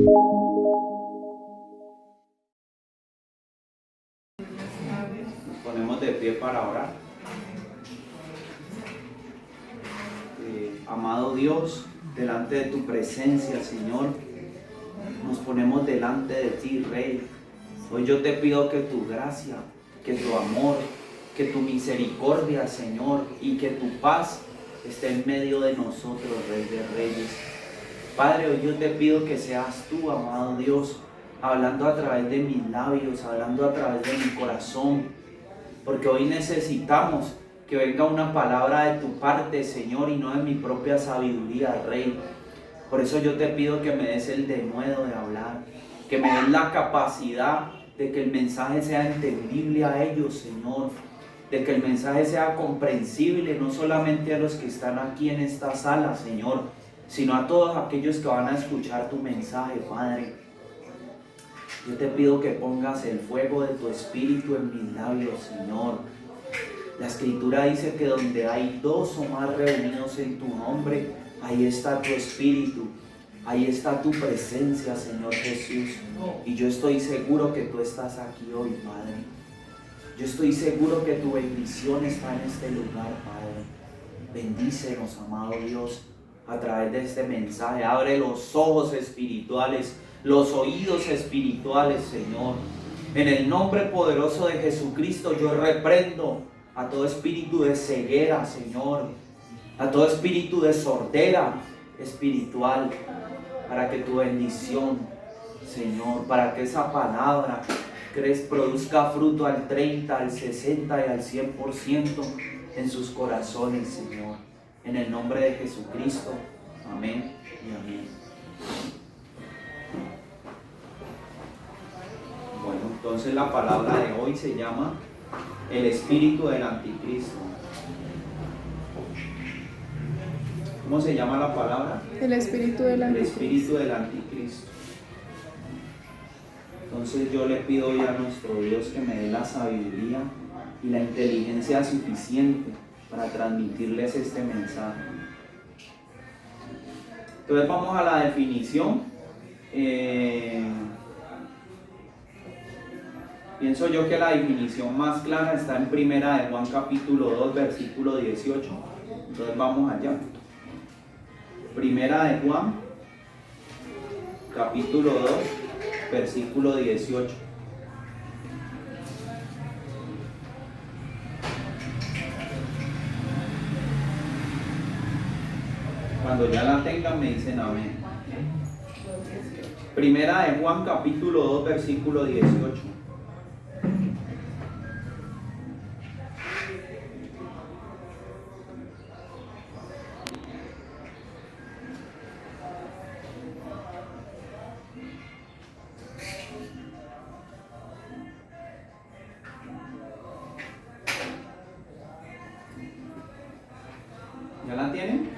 Nos ponemos de pie para orar. Amado Dios, delante de tu presencia, Señor, nos ponemos delante de ti, Rey. Hoy yo te pido que tu gracia, que tu amor, que tu misericordia, Señor, y que tu paz esté en medio de nosotros, Rey de Reyes. Padre, hoy yo te pido que seas tú, amado Dios, hablando a través de mis labios, hablando a través de mi corazón, porque hoy necesitamos que venga una palabra de tu parte, Señor, y no de mi propia sabiduría, Rey. Por eso yo te pido que me des el denuedo de hablar, que me des la capacidad de que el mensaje sea entendible a ellos, Señor, de que el mensaje sea comprensible no solamente a los que están aquí en esta sala, Señor, sino a todos aquellos que van a escuchar tu mensaje, Padre. Yo te pido que pongas el fuego de tu espíritu en mis labios, Señor. La Escritura dice que donde hay dos o más reunidos en tu nombre, ahí está tu espíritu, ahí está tu presencia, Señor Jesús. Y yo estoy seguro que tú estás aquí hoy, Padre. Yo estoy seguro que tu bendición está en este lugar, Padre. Bendícenos, amado Dios, a través de este mensaje. Abre los ojos espirituales, los oídos espirituales, Señor. En el nombre poderoso de Jesucristo yo reprendo a todo espíritu de ceguera, Señor, a todo espíritu de sordera espiritual, para que tu bendición, Señor, para que esa palabra produzca fruto al 30, al 60 y al 100% en sus corazones, Señor. En el nombre de Jesucristo, amén y amén. Bueno, entonces la palabra de hoy se llama el espíritu del anticristo. ¿Cómo se llama la palabra? El espíritu del anticristo. El espíritu del anticristo. Entonces yo le pido hoy a nuestro Dios que me dé la sabiduría y la inteligencia suficiente para transmitirles este mensaje. Entonces vamos a la definición. Pienso yo que la definición más clara está en Primera de Juan capítulo 2 versículo 18. Entonces vamos allá. Primera de Juan capítulo 2 versículo 18. Cuando ya la tengan me dicen amén. Primera de Juan capítulo 2 versículo 18. ¿Ya la tienen?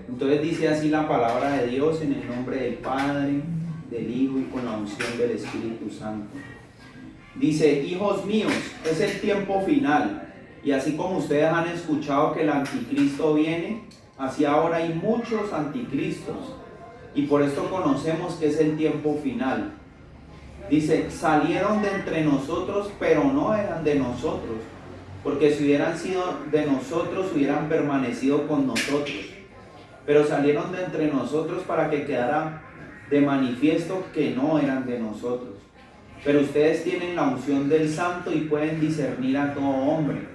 Entonces dice así la palabra de Dios en el nombre del Padre, del Hijo y con la unción del Espíritu Santo. Dice: hijos míos, es el tiempo final, y así como ustedes han escuchado que el anticristo viene, así ahora hay muchos anticristos, y por esto conocemos que es el tiempo final. Dice: salieron de entre nosotros, pero no eran de nosotros, porque si hubieran sido de nosotros, hubieran permanecido con nosotros. Pero salieron de entre nosotros para que quedara de manifiesto que no eran de nosotros. Pero ustedes tienen la unción del Santo y pueden discernir a todo hombre.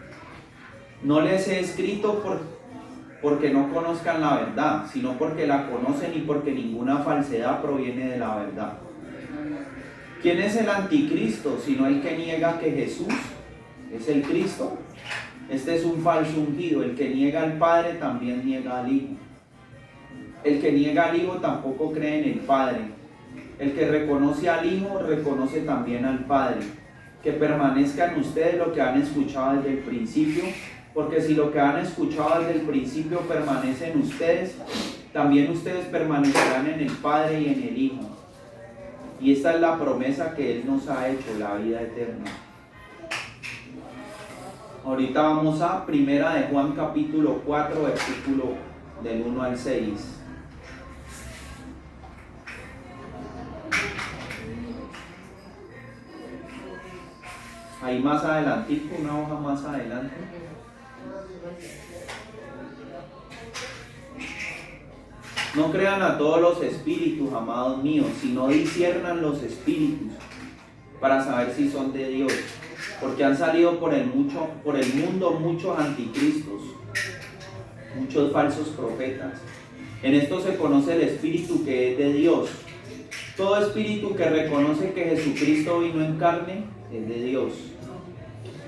No les he escrito porque no conozcan la verdad, sino porque la conocen y porque ninguna falsedad proviene de la verdad. ¿Quién es el anticristo, sino el que niega que Jesús es el Cristo? Este es un falso ungido. El que niega al Padre también niega al Hijo. El que niega al Hijo tampoco cree en el Padre. El que reconoce al Hijo reconoce también al Padre. Que permanezca en ustedes lo que han escuchado desde el principio, porque si lo que han escuchado desde el principio permanece en ustedes, también ustedes permanecerán en el Padre y en el Hijo. Y esta es la promesa que Él nos ha hecho, la vida eterna. Ahorita vamos a Primera de Juan capítulo 4 versículo del 1 al 6. Ahí más adelantico, una hoja más adelante. No crean a todos los espíritus, amados míos, sino disciernan los espíritus para saber si son de Dios. Porque han salido por el mundo muchos anticristos, muchos falsos profetas. En esto se conoce el espíritu que es de Dios. Todo espíritu que reconoce que Jesucristo vino en carne es de Dios.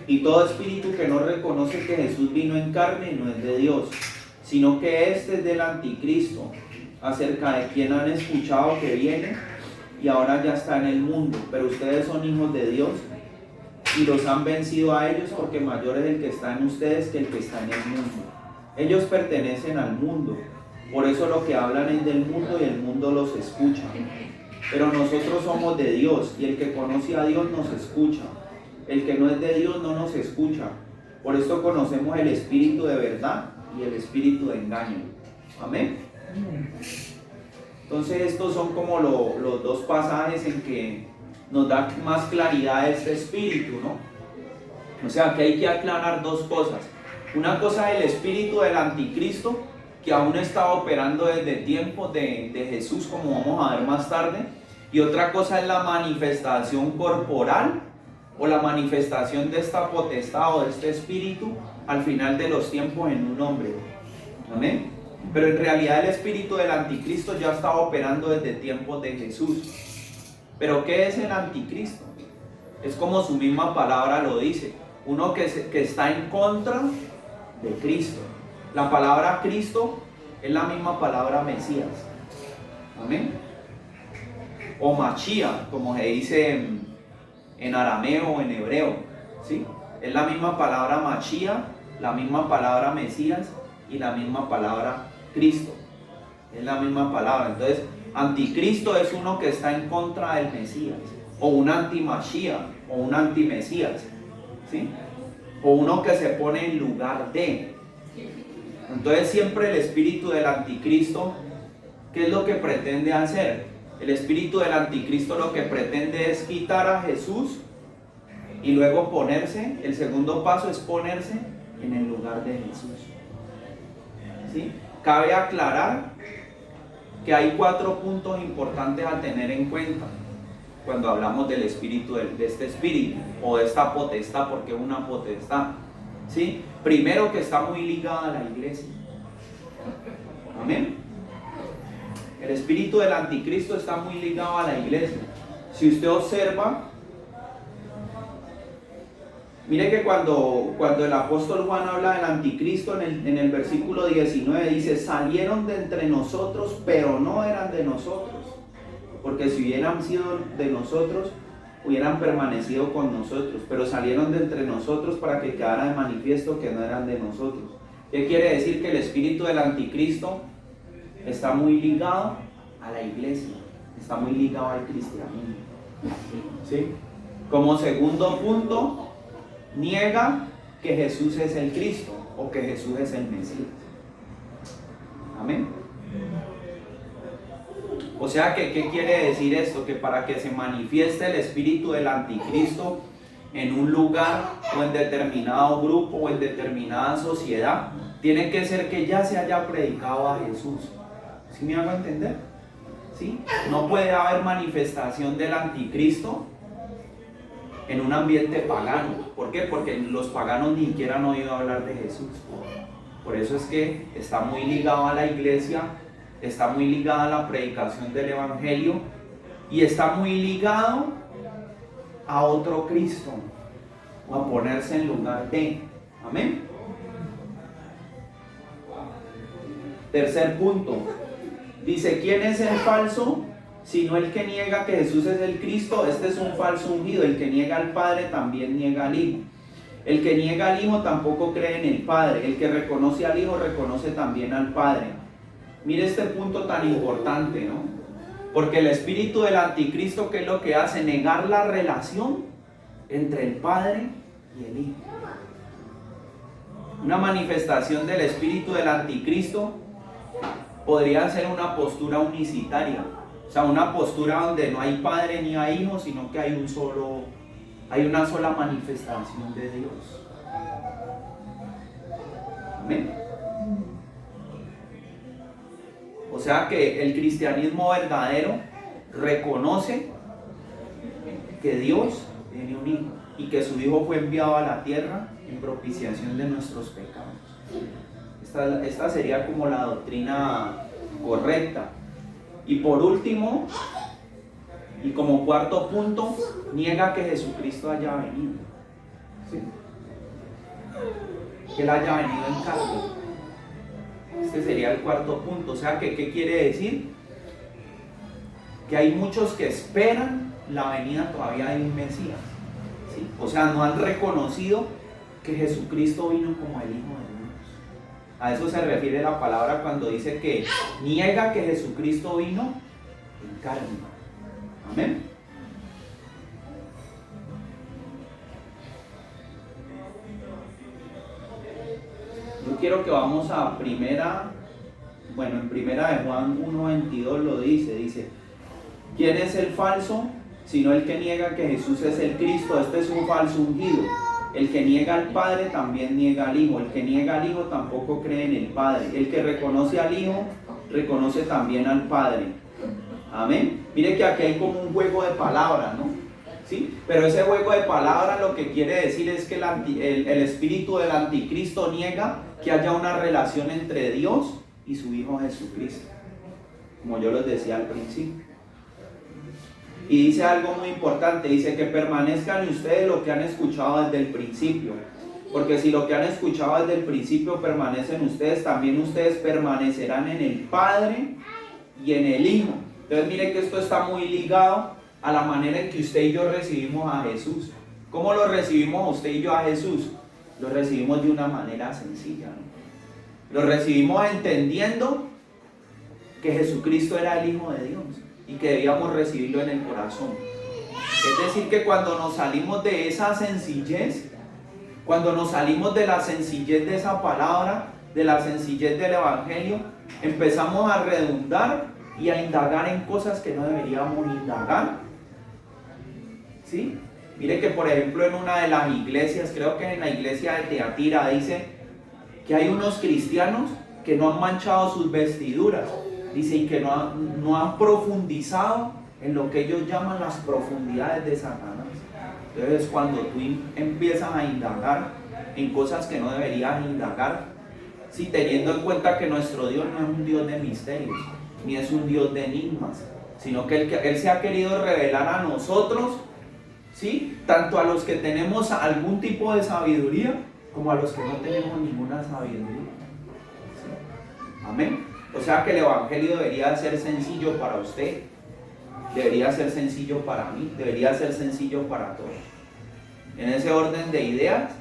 Y todo espíritu que no reconoce que Jesús vino en carne no es de Dios, sino que este es del anticristo, acerca de quien han escuchado que viene y ahora ya está en el mundo. Pero ustedes son hijos de Dios y los han vencido a ellos, porque mayor es el que está en ustedes que el que está en el mundo. Ellos pertenecen al mundo, por eso lo que hablan es del mundo y el mundo los escucha. Pero nosotros somos de Dios, y el que conoce a Dios nos escucha. El que no es de Dios no nos escucha. Por esto conocemos el espíritu de verdad y el espíritu de engaño. Amén. Entonces estos son como los dos pasajes en que nos da más claridad este espíritu, ¿no? O sea que hay que aclarar dos cosas. Una cosa es el espíritu del anticristo, que aún está operando desde tiempos de Jesús, como vamos a ver más tarde. Y otra cosa es la manifestación corporal o la manifestación de esta potestad o de este espíritu al final de los tiempos en un hombre. Amén. Pero en realidad el espíritu del anticristo ya estaba operando desde tiempos de Jesús. ¿Pero qué es el anticristo? Es como su misma palabra lo dice, uno que está en contra de Cristo. La palabra Cristo es la misma palabra Mesías. Amén. O Mashiach, como se dice en arameo o en hebreo, ¿sí? Es la misma palabra Mashiach, la misma palabra Mesías y la misma palabra Cristo. Es la misma palabra. Entonces, anticristo es uno que está en contra del Mesías, o un anti-Mashiach, o un anti-Mesías, ¿sí? O uno que se pone en lugar de. Entonces siempre el espíritu del anticristo, ¿qué es lo que pretende hacer? El espíritu del anticristo lo que pretende es quitar a Jesús y luego ponerse, el segundo paso es ponerse en el lugar de Jesús. ¿Sí? Cabe aclarar que hay 4 puntos importantes a tener en cuenta cuando hablamos del espíritu, de este espíritu o de esta potestad, porque es una potestad. ¿Sí? Primero, que está muy ligada a la iglesia. Amén. El espíritu del anticristo está muy ligado a la iglesia. Si usted observa, mire que cuando el apóstol Juan habla del anticristo en el versículo 19 dice: salieron de entre nosotros, pero no eran de nosotros, porque si hubieran sido de nosotros, hubieran permanecido con nosotros, pero salieron de entre nosotros para que quedara de manifiesto que no eran de nosotros. ¿Qué quiere decir? Que el espíritu del anticristo está muy ligado a la iglesia, está muy ligado al cristianismo. ¿Sí? Como segundo punto, niega que Jesús es el Cristo o que Jesús es el Mesías. Amén. O sea que, ¿qué quiere decir esto? Que para que se manifieste el espíritu del anticristo en un lugar o en determinado grupo o en determinada sociedad, tiene que ser que ya se haya predicado a Jesús. ¿Sí me hago entender? ¿Sí? No puede haber manifestación del anticristo en un ambiente pagano. ¿Por qué? Porque los paganos ni siquiera han oído hablar de Jesús. Por eso es que está muy ligado a la iglesia, está muy ligado a la predicación del evangelio y está muy ligado a otro Cristo, o a ponerse en lugar de. Amén. Tercer punto, dice: ¿quién es el falso? Sino el que niega que Jesús es el Cristo. Este es un falso ungido. El que niega al Padre también niega al Hijo. El que niega al Hijo tampoco cree en el Padre. El que reconoce al Hijo reconoce también al Padre. Mire este punto tan importante, ¿no? Porque el espíritu del anticristo, ¿qué es lo que hace? Negar la relación entre el Padre y el Hijo. Una manifestación del espíritu del anticristo podría ser una postura unicitaria, o sea, una postura donde no hay Padre ni hay Hijo, sino que hay un solo Hay una sola manifestación de Dios. Amén. O sea que el cristianismo verdadero reconoce que Dios tiene un hijo y que su hijo fue enviado a la tierra en propiciación de nuestros pecados. Esta sería como la doctrina correcta. Y por último, y como cuarto punto, niega que Jesucristo haya venido. ¿Sí? Que Él haya venido en carne. Este sería el cuarto punto. O sea, ¿qué quiere decir? Que hay muchos que esperan la venida todavía de un Mesías. ¿Sí? O sea, no han reconocido que Jesucristo vino como el Hijo de Dios. A eso se refiere la palabra cuando dice que niega que Jesucristo vino en carne. Amén. Yo quiero que vamos a en primera de Juan 1:22 lo dice, ¿quién es el falso? Sino el que niega que Jesús es el Cristo. Este es un falso ungido. El que niega al Padre también niega al Hijo. El que niega al Hijo tampoco cree en el Padre. El que reconoce al Hijo, reconoce también al Padre. Amén. Mire que aquí hay como un juego de palabras, ¿no? ¿Sí? Pero ese juego de palabras lo que quiere decir es que el espíritu del anticristo niega que haya una relación entre Dios y su Hijo Jesucristo, como yo les decía al principio. Y dice algo muy importante, dice que permanezcan en ustedes lo que han escuchado desde el principio, porque si lo que han escuchado desde el principio permanece en ustedes, también ustedes permanecerán en el Padre y en el Hijo. Entonces mire que esto está muy ligado a la manera en que usted y yo recibimos a Jesús. ¿Cómo lo recibimos usted y yo a Jesús? Lo recibimos de una manera sencilla, ¿no? Lo recibimos entendiendo que Jesucristo era el Hijo de Dios y que debíamos recibirlo en el corazón. Es decir, que cuando nos salimos de esa sencillez, cuando nos salimos de la sencillez de esa palabra, de la sencillez del Evangelio, empezamos a redundar y a indagar en cosas que no deberíamos indagar. ¿Sí? Mire que por ejemplo en una de las iglesias, creo que en la iglesia de Teatira, dice que hay unos cristianos que no han manchado sus vestiduras, dice, y que no han profundizado en lo que ellos llaman las profundidades de Satanás. Entonces cuando tú empiezas a indagar en cosas que no deberías indagar, sí, teniendo en cuenta que nuestro Dios no es un Dios de misterios, ni es un Dios de enigmas, sino que Él se ha querido revelar a nosotros, ¿sí? Tanto a los que tenemos algún tipo de sabiduría, como a los que no tenemos ninguna sabiduría. ¿Sí? Amén. O sea que el Evangelio debería ser sencillo para usted, debería ser sencillo para mí, debería ser sencillo para todos. En ese orden de ideas,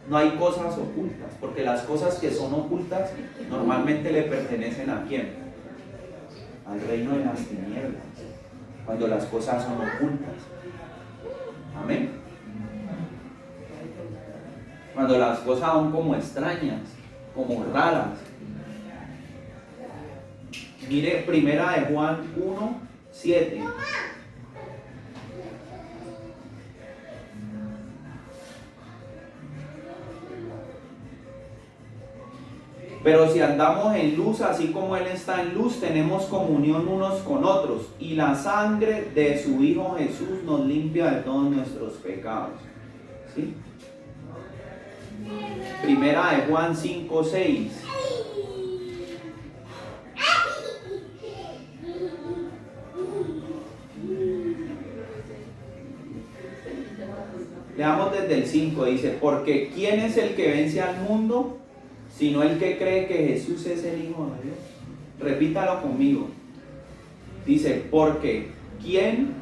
no hay cosas ocultas, porque las cosas que son ocultas normalmente le pertenecen ¿a quién? Al reino de las tinieblas, cuando las cosas son ocultas. Amén. Cuando las cosas son como extrañas, como raras. Mire, primera de Juan 1:7. Pero si andamos en luz, así como Él está en luz, tenemos comunión unos con otros, y la sangre de su Hijo Jesús nos limpia de todos nuestros pecados. ¿Sí? Primera de Juan 5:6. Leamos desde el 5, dice, porque ¿quién es el que vence al mundo? Sino el que cree que Jesús es el Hijo de Dios. Repítalo conmigo. Dice, porque ¿quién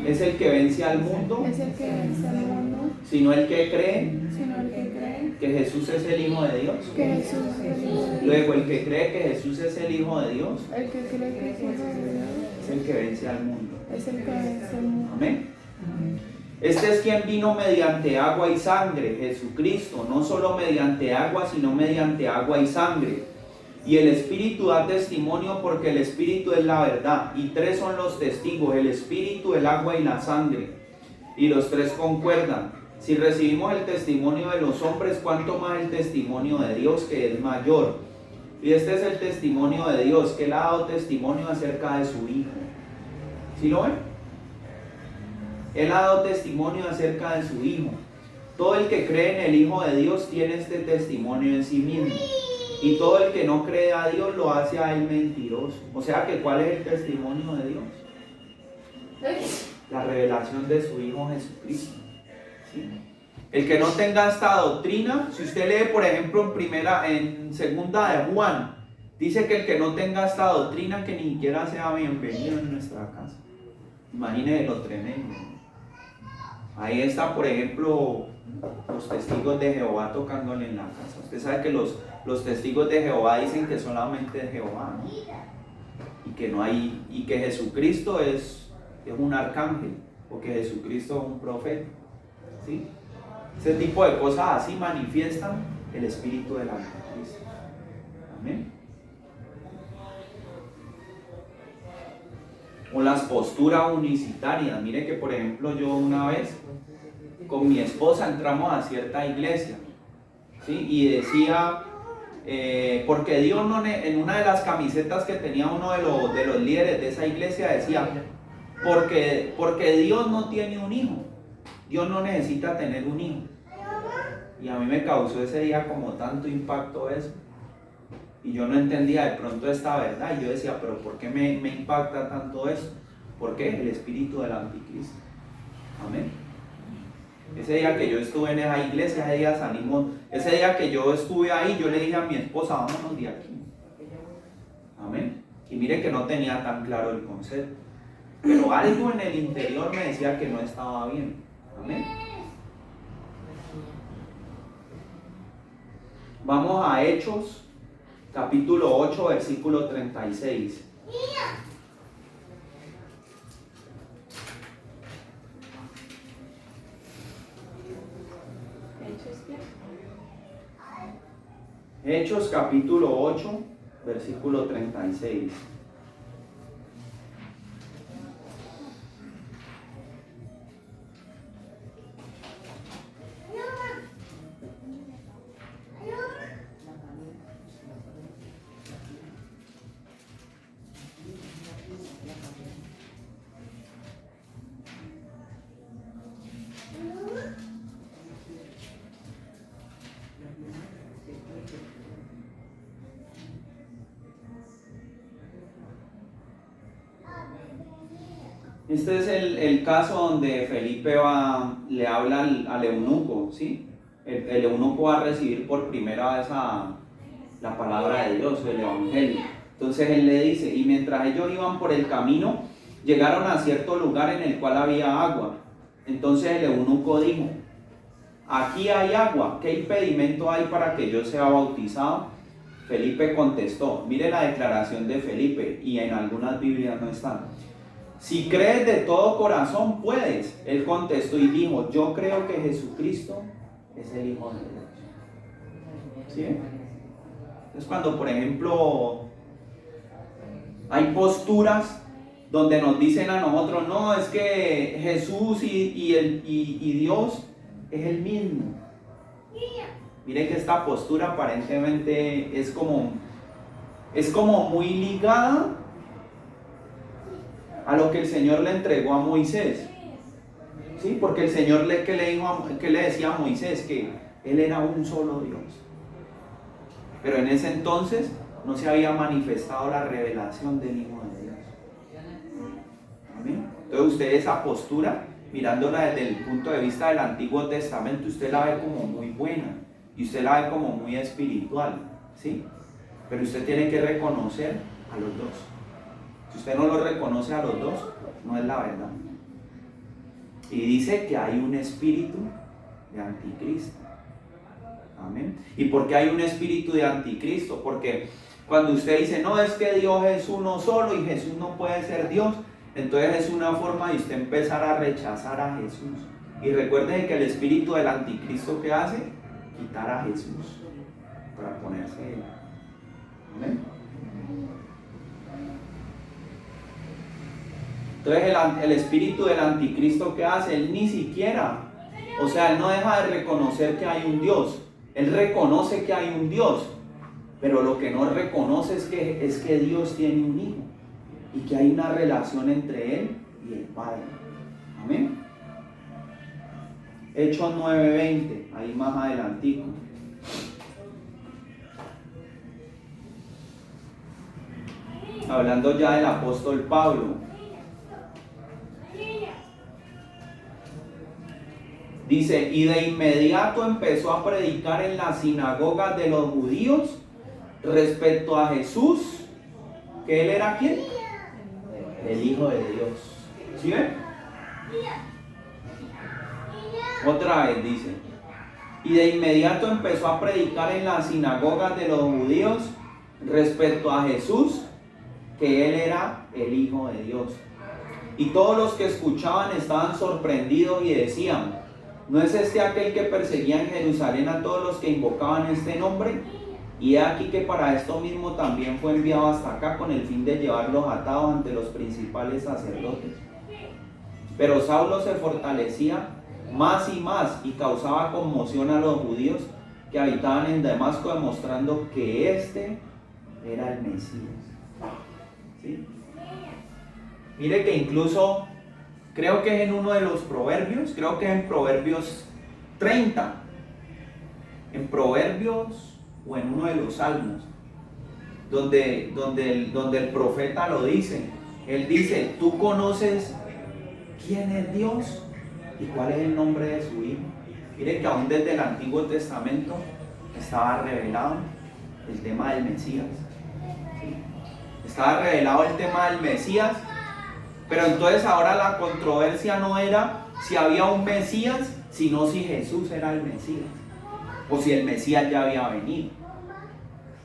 es el que vence al mundo? Es el que vence al mundo. Sino el que cree Que que Jesús es el Hijo de Dios. Jesús es el Hijo de Dios. Luego, el que cree que Jesús es el Hijo de Dios El que cree que es Hijo de Dios es el que vence al mundo. es el que vence al mundo. Amén. Este es quien vino mediante agua y sangre, Jesucristo, no solo mediante agua, sino mediante agua y sangre. Y el Espíritu da testimonio porque el Espíritu es la verdad. Y tres son los testigos, el Espíritu, el agua y la sangre. Y los tres concuerdan. Si recibimos el testimonio de los hombres, ¿cuánto más el testimonio de Dios, que es mayor? Y este es el testimonio de Dios, que Él ha dado testimonio acerca de su Hijo. ¿Sí lo ven? Él ha dado testimonio acerca de su Hijo. Todo el que cree en el Hijo de Dios tiene este testimonio en sí mismo. Y todo el que no cree a Dios lo hace a Él mentiroso. O sea que, ¿cuál es el testimonio de Dios? La revelación de su Hijo Jesucristo. ¿Sí? El que no tenga esta doctrina, si usted lee por ejemplo en segunda de Juan, dice que el que no tenga esta doctrina, que ni siquiera sea bienvenido en nuestra casa. Imagínese lo tremendo. Ahí está por ejemplo los testigos de Jehová tocándole en la casa. Usted sabe que los testigos de Jehová dicen que solamente es Jehová, ¿no? Y que no hay, y que Jesucristo es un arcángel, o que Jesucristo es un profeta. ¿Sí? Ese tipo de cosas así manifiestan el espíritu del anticristo. Amén. O las posturas unicitarias. Mire que por ejemplo yo una vez con mi esposa entramos a cierta iglesia, ¿sí? Y decía, porque Dios no, en una de las camisetas que tenía uno de los líderes de esa iglesia decía, porque Dios no tiene un hijo, Dios no necesita tener un hijo. Y a mí me causó ese día como tanto impacto eso. Y yo no entendía de pronto esta verdad. Y yo decía, pero ¿por qué me impacta tanto eso? ¿Por qué? El espíritu del anticristo. Amén. Ese día que yo estuve en esa iglesia, ese día salimos, ese día que yo estuve ahí, yo le dije a mi esposa, vámonos de aquí. Amén. Y mire que no tenía tan claro el concepto. Pero algo en el interior me decía que no estaba bien. Amén. Vamos a Hechos, capítulo 8, versículo 36. Hechos, capítulo 8, versículo 36. Este es el caso donde Felipe le habla al eunuco, ¿sí? El eunuco va a recibir por primera vez la palabra de Dios, el evangelio. Entonces él le dice, y mientras ellos iban por el camino, llegaron a cierto lugar en el cual había agua. Entonces el eunuco dijo, aquí hay agua, ¿qué impedimento hay para que yo sea bautizado? Felipe contestó, mire la declaración de Felipe, y en algunas Biblias no está. Si crees de todo corazón, puedes. Él contestó y dijo, yo creo que Jesucristo es el Hijo de Dios. ¿Sí? Es cuando, por ejemplo, hay posturas donde nos dicen a nosotros, no, es que Jesús y Dios es el mismo. Mire que esta postura aparentemente es como muy ligada a lo que el Señor le entregó a Moisés. ¿Sí? Porque el Señor que le decía a Moisés que Él era un solo Dios. Pero en ese entonces no se había manifestado la revelación del Hijo de Dios. ¿Amén? Entonces usted esa postura, mirándola desde el punto de vista del Antiguo Testamento, usted la ve como muy buena y usted la ve como muy espiritual, ¿sí? Pero usted tiene que reconocer a los dos. Si usted no lo reconoce a los dos, no es la verdad. Y dice que hay un espíritu de anticristo. Amén. ¿Y por qué hay un espíritu de anticristo? Porque cuando usted dice, no, es que Dios es uno solo y Jesús no puede ser Dios, entonces es una forma de usted empezar a rechazar a Jesús. Y recuerde que el espíritu del anticristo, ¿qué hace? Quitar a Jesús para ponerse él. Amén. Entonces el espíritu del anticristo, ¿qué hace? Él ni siquiera, o sea, él no deja de reconocer que hay un Dios. Él reconoce que hay un Dios, pero lo que no reconoce es que Dios tiene un hijo y que hay una relación entre él y el Padre. Amén. Hechos 9:20, ahí más adelantico. Hablando ya del apóstol Pablo. Dice, y de inmediato empezó a predicar en las sinagogas de los judíos respecto a Jesús, que él era ¿quién? El Hijo de Dios. ¿Sí ven? Otra vez dice, y de inmediato empezó a predicar en las sinagogas de los judíos respecto a Jesús, que él era el Hijo de Dios. Y todos los que escuchaban estaban sorprendidos y decían, ¿no es este aquel que perseguía en Jerusalén a todos los que invocaban este nombre? Y he aquí que para esto mismo también fue enviado hasta acá con el fin de llevarlos atados ante los principales sacerdotes. Pero Saulo se fortalecía más y más y causaba conmoción a los judíos que habitaban en Damasco, demostrando que este era el Mesías. ¿Sí? Mire que incluso creo que es en uno de los proverbios, creo que es en Proverbios 30, en Proverbios o en uno de los salmos, donde el profeta lo dice. Él dice, tú conoces quién es Dios y cuál es el nombre de su Hijo. Mire que aún desde el Antiguo Testamento estaba revelado el tema del Mesías. ¿Sí? Estaba revelado el tema del Mesías. Pero entonces ahora la controversia no era si había un Mesías, sino si Jesús era el Mesías, o si el Mesías ya había venido.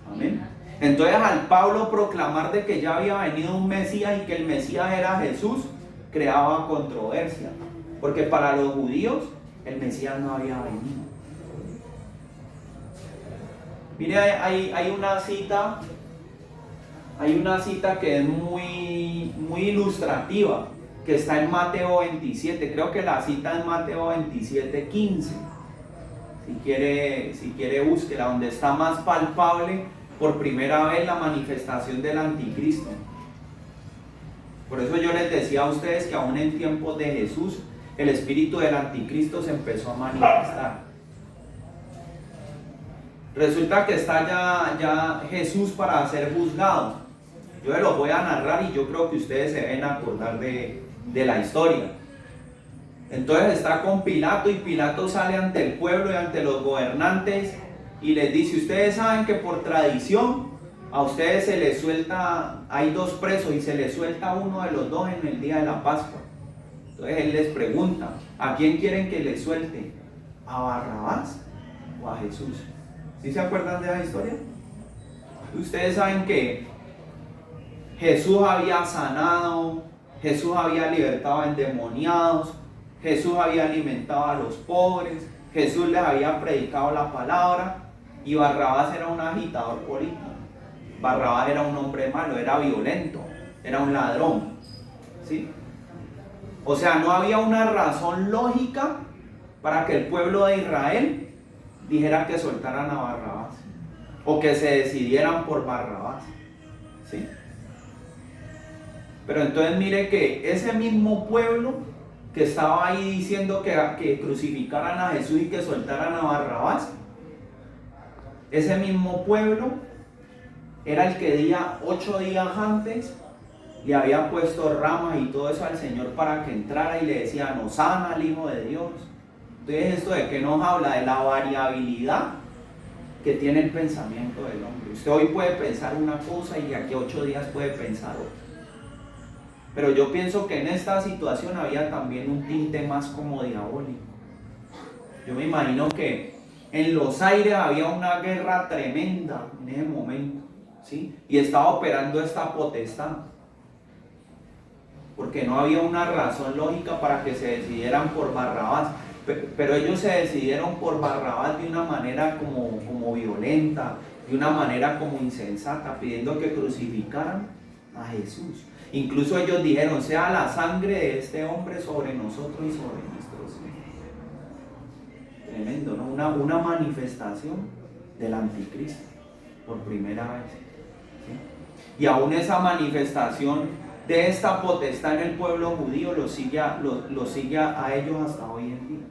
Amén. Entonces al Pablo proclamar de que ya había venido un Mesías y que el Mesías era Jesús, creaba controversia, porque para los judíos el Mesías no había venido. Mire, hay una cita. Hay una cita que es muy ilustrativa, que está en Mateo 27. Creo que la cita es Mateo 27:15. Si quiere búsquela, donde está más palpable por primera vez la manifestación del anticristo. Por eso yo les decía a ustedes que aún en tiempos de Jesús, el espíritu del anticristo se empezó a manifestar. Resulta que está ya Jesús para ser juzgado. Yo se los voy a narrar y yo creo que ustedes se deben acordar de la historia. Entonces está con Pilato y Pilato sale ante el pueblo y ante los gobernantes y les dice, ustedes saben que por tradición a ustedes se les suelta, hay dos presos y se les suelta uno de los dos en el día de la Pascua. Entonces él les pregunta, ¿a quién quieren que les suelte? ¿A Barrabás o a Jesús? ¿Sí se acuerdan de la historia? Ustedes saben que Jesús había sanado, Jesús había libertado a endemoniados, Jesús había alimentado a los pobres, Jesús les había predicado la palabra y Barrabás era un agitador político. Barrabás era un hombre malo, era violento, era un ladrón. ¿Sí? O sea, no había una razón lógica para que el pueblo de Israel dijera que soltaran a Barrabás o que se decidieran por Barrabás. ¿Sí? Pero entonces mire que ese mismo pueblo que estaba ahí diciendo que crucificaran a Jesús y que soltaran a Barrabás, ese mismo pueblo era el que 8 días antes le había puesto ramas y todo eso al Señor para que entrara y le decían, Hosana al Hijo de Dios. Entonces, ¿esto de qué nos habla? De la variabilidad que tiene el pensamiento del hombre. Usted hoy puede pensar una cosa y de aquí a 8 días puede pensar otra. Pero yo pienso que en esta situación había también un tinte más como diabólico. Yo me imagino que en los aires había una guerra tremenda en ese momento, ¿sí? Y estaba operando esta potestad. Porque no había una razón lógica para que se decidieran por Barrabás. Pero ellos se decidieron por Barrabás de una manera como violenta, de una manera como insensata, pidiendo que crucificaran a Jesús. Incluso ellos dijeron, sea la sangre de este hombre sobre nosotros y sobre nuestros hijos. Tremendo, ¿no? Una manifestación del anticristo por primera vez. ¿Sí? Y aún esa manifestación de esta potestad en el pueblo judío lo sigue a ellos hasta hoy en día.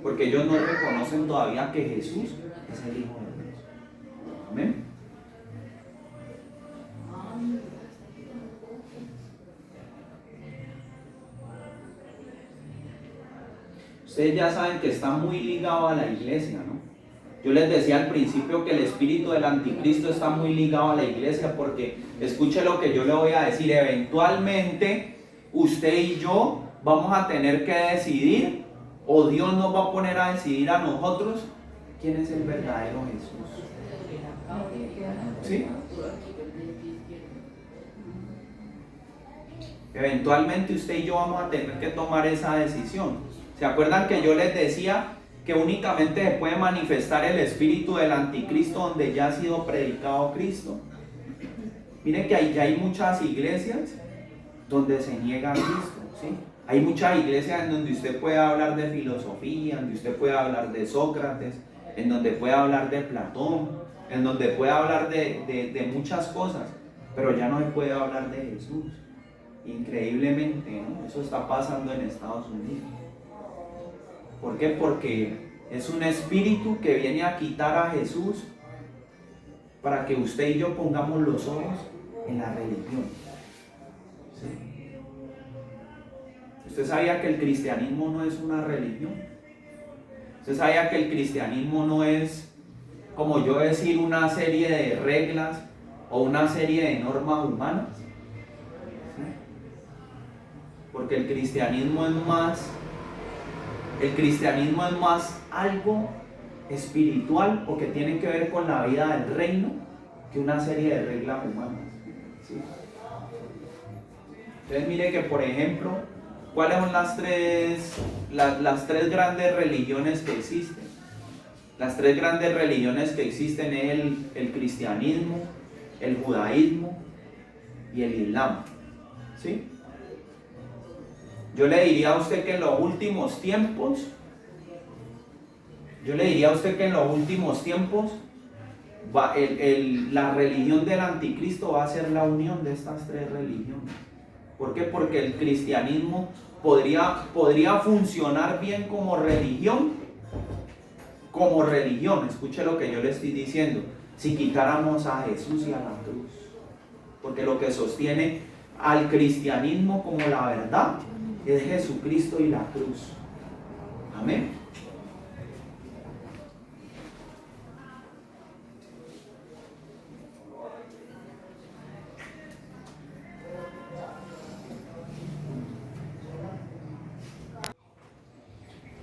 Porque ellos no reconocen todavía que Jesús es el Hijo de Dios. Amén. Ustedes ya saben que está muy ligado a la iglesia, ¿no? Yo les decía al principio que el espíritu del anticristo está muy ligado a la iglesia, porque escuche lo que yo le voy a decir, eventualmente usted y yo vamos a tener que decidir, o Dios nos va a poner a decidir a nosotros quién es el verdadero Jesús. ¿Sí? Eventualmente usted y yo vamos a tener que tomar esa decisión. ¿Se acuerdan que yo les decía que únicamente se puede manifestar el espíritu del anticristo donde ya ha sido predicado Cristo? Miren que ya hay muchas iglesias donde se niega a Cristo, ¿sí? Hay muchas iglesias en donde usted puede hablar de filosofía, en donde usted puede hablar de Sócrates, en donde puede hablar de Platón, en donde puede hablar de muchas cosas, pero ya no se puede hablar de Jesús. Increíblemente, ¿no? Eso está pasando en Estados Unidos. ¿Por qué? Porque es un espíritu que viene a quitar a Jesús para que usted y yo pongamos los ojos en la religión. ¿Sí? ¿Usted sabía que el cristianismo no es una religión? ¿Usted sabía que el cristianismo no es, como yo decir, una serie de reglas o una serie de normas humanas? ¿Sí? Porque el cristianismo es más algo espiritual o que tiene que ver con la vida del reino que una serie de reglas humanas. ¿Sí? Entonces mire que, por ejemplo, ¿cuáles son las tres grandes religiones que existen? Las tres grandes religiones que existen es el cristianismo, el judaísmo y el islam. ¿Sí? Yo le diría a usted que en los últimos tiempos, la religión del anticristo va a ser la unión de estas tres religiones. ¿Por qué? Porque el cristianismo podría funcionar bien como religión, escuche lo que yo le estoy diciendo, si quitáramos a Jesús y a la cruz. Porque lo que sostiene al cristianismo como la verdad es Jesucristo y la cruz. Amén.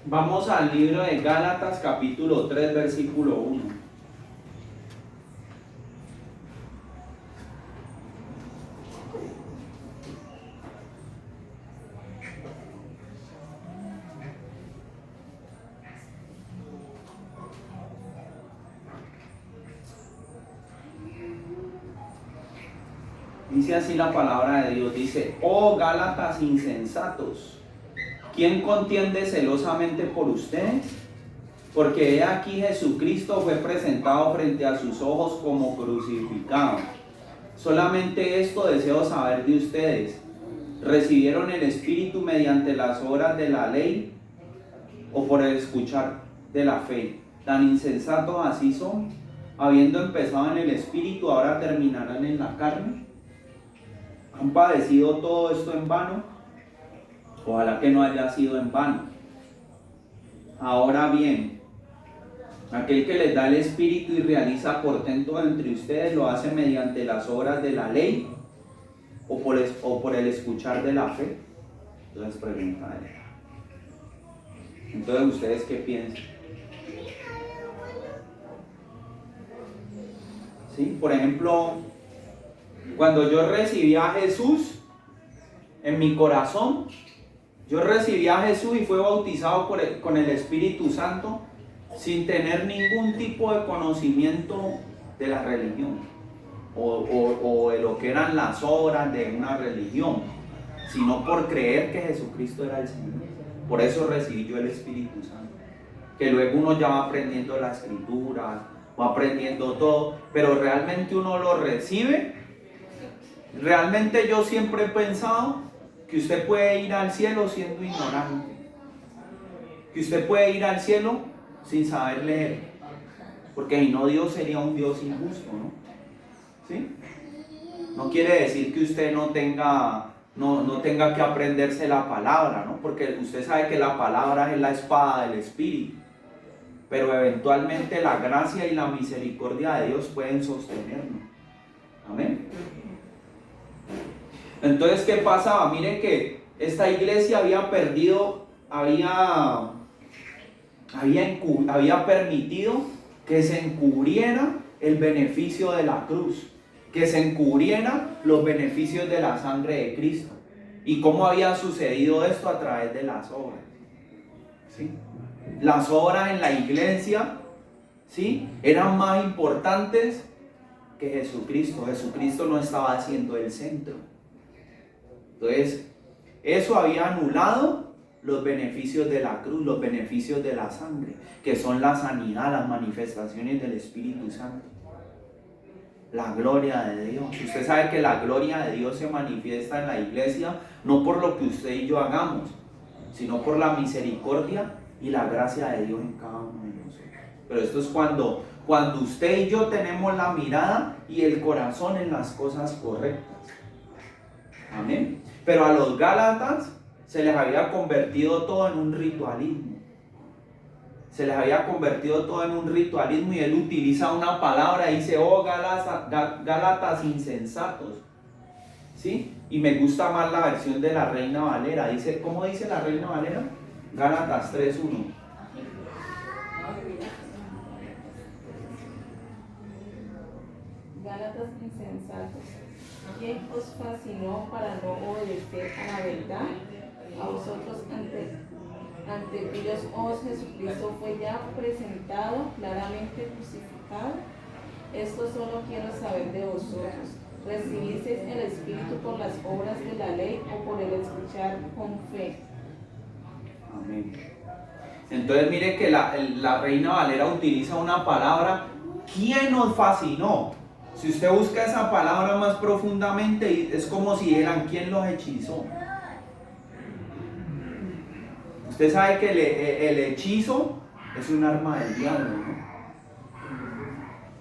Vamos al libro de Gálatas capítulo 3 versículo 1. Dice así la palabra de Dios, dice: oh Gálatas insensatos, ¿quién contiende celosamente por ustedes? Porque he aquí Jesucristo fue presentado frente a sus ojos como crucificado. Solamente esto deseo saber de ustedes: ¿recibieron el Espíritu mediante las obras de la ley o por el escuchar de la fe? Tan insensatos así son, habiendo empezado en el Espíritu, ahora terminarán en la carne. ¿Han padecido todo esto en vano? Ojalá que no haya sido en vano. Ahora bien, aquel que les da el Espíritu y realiza portentos entre ustedes, ¿lo hace mediante las obras de la ley o por el escuchar de la fe? Entonces pregunta él. Entonces, ¿ustedes qué piensan? ¿Sí? Por ejemplo, cuando yo recibí a Jesús en mi corazón, yo recibí a Jesús y fui bautizado con el Espíritu Santo sin tener ningún tipo de conocimiento de la religión. o de lo que eran las obras de una religión, sino por creer que Jesucristo era el Señor. Por eso recibí yo el Espíritu Santo. Que luego uno ya va aprendiendo la escritura, va aprendiendo todo, pero realmente uno lo recibe. Realmente yo siempre he pensado que usted puede ir al cielo siendo ignorante, que usted puede ir al cielo sin saber leer, porque si no, Dios sería un Dios injusto, ¿no? ¿Sí? No quiere decir que usted no tenga que aprenderse la palabra, ¿no? Porque usted sabe que la palabra es la espada del Espíritu, pero eventualmente la gracia y la misericordia de Dios pueden sostenernos. Amén. Entonces, ¿qué pasaba? Miren que esta iglesia había perdido, había permitido que se encubriera el beneficio de la cruz, que se encubriera los beneficios de la sangre de Cristo. ¿Y cómo había sucedido esto? A través de las obras. ¿Sí? Las obras en la iglesia, ¿sí?, eran más importantes que Jesucristo. Jesucristo no estaba siendo el centro. Entonces, eso había anulado los beneficios de la cruz, los beneficios de la sangre, que son la sanidad, las manifestaciones del Espíritu Santo, la gloria de Dios. Usted sabe que la gloria de Dios se manifiesta en la iglesia no por lo que usted y yo hagamos, sino por la misericordia y la gracia de Dios en cada uno de nosotros. Pero esto es cuando usted y yo tenemos la mirada y el corazón en las cosas correctas. Amén. Pero a los Gálatas se les había convertido todo en un ritualismo. Se les había convertido todo en un ritualismo, y él utiliza una palabra y dice: oh Gálatas insensatos. ¿Sí? Y me gusta más la versión de la Reina Valera. Dice, ¿cómo dice la Reina Valera? Gálatas 3:1. Gálatas insensatos, ¿quién os fascinó para no obedecer a la verdad? A vosotros ante cuyos ojos Jesucristo fue ya presentado claramente crucificado. Esto solo quiero saber de vosotros: ¿recibisteis el Espíritu por las obras de la ley o por el escuchar con fe? Amén. Entonces mire que la Reina Valera utiliza una palabra: ¿quién nos fascinó? Si usted busca esa palabra más profundamente, es como si dijeran: ¿quién los hechizó? Usted sabe que el hechizo es un arma del diablo, ¿no?